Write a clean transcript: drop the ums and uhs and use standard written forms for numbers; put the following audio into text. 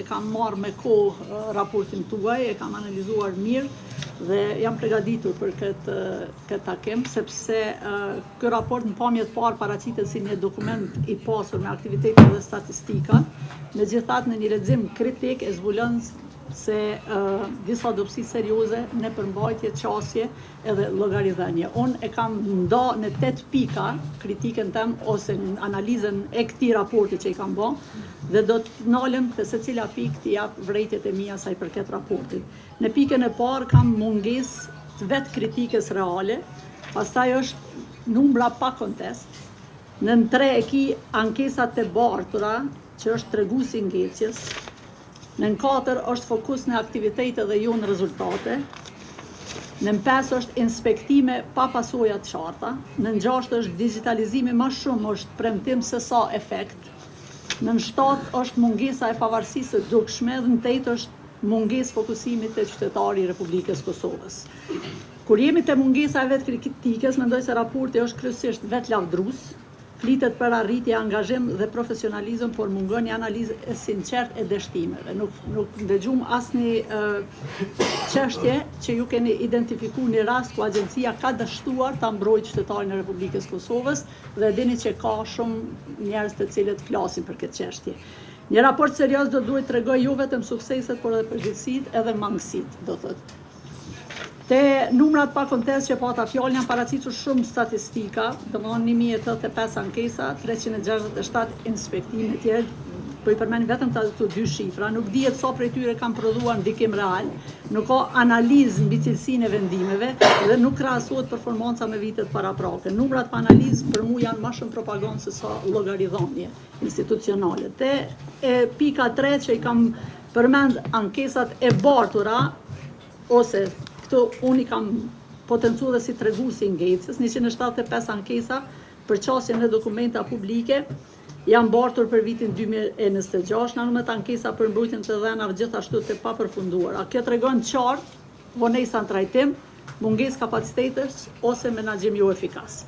kam marrë me kohë raportin tuaj, e kam analizuar mirë dhe jam përgatitur për këtë takim, sepse ky raport në pamje të parë paraqitet si një dokument i pasur me aktivitete dhe statistika, megjithatë në një lexim kritik e zbulon se disa dobësi serioze në përmbajtje, qasje edhe llogaridhënie. Unë e kam nda në 8 pika kritikën tem ose në analizën e këtij raporti që i kam bë dhe do të nalem te secila pikë të jap vërejtjet e mia sa i përket raportit. Në pikën e parë kam mungesë të vetë kritikës reale, pastaj është numra pa kontest. Në 3 e ki ankesat e bartura, që është treguesi i ngecjes. Në 4 është fokus në aktivitete dhe jo në rezultate. Në 5 është inspektime pa pasoja të qarta. Në 6 është digitalizimi më shumë është premtim se sa efekt. Në 7 është mungesa e pavarësisë së dukshme dhe në 8 është mungesë fokusimit të qytetarit i Republikës Kosovës. Kur jemi te mungesa e vetë kritikës, mendoj se raporti është kryesisht vetë lavdrues. Flitet për arritje angazhim dhe profesionalizëm, por mungon një analizë e sinqertë e dështimeve. Nuk ndëgjum asnjë çështje që ju keni identifikuar një rast ku agjencia ka dështuar ta mbrojtë qytetarin e Republikës Kosovës dhe dini që ka shumë njerëz të cilët flasin për këtë çështje. Një raport serioz duhet të tregojë jo vetëm sukseset, por edhe përgjegjësitë edhe mangësitë, do thotë. Te numrat pa kontest që pata fjalën janë paraqitur shumë statistika, domethënë 1085 ankesa, 367 inspektime të tjerë, po i përmend vetëm këto 2 shifra, nuk dihet sa prej tyre kanë prodhuar ndikim real, nuk ka analizë mbi cilësinë e vendimeve dhe nuk krahasohet performanca me vitet paraprake. Numrat pa analizë për mua janë më shumë propagandë se sa llogaridhënie institucionale. Te pika 3 që i kam përmend ankesat e bartura ose këto unë i kam potencuar dhe si treguesi i ngecës, 175 ankesa për qasjen e dokumenta publike janë bartur për vitin 2026, në numër të ankesa për mbrojtjen të dhënave gjithashtu të papërfunduara. Kjo tregon qartë vonesa në trajtim, mungesë kapacitetesh ose menaxhim jo efikas.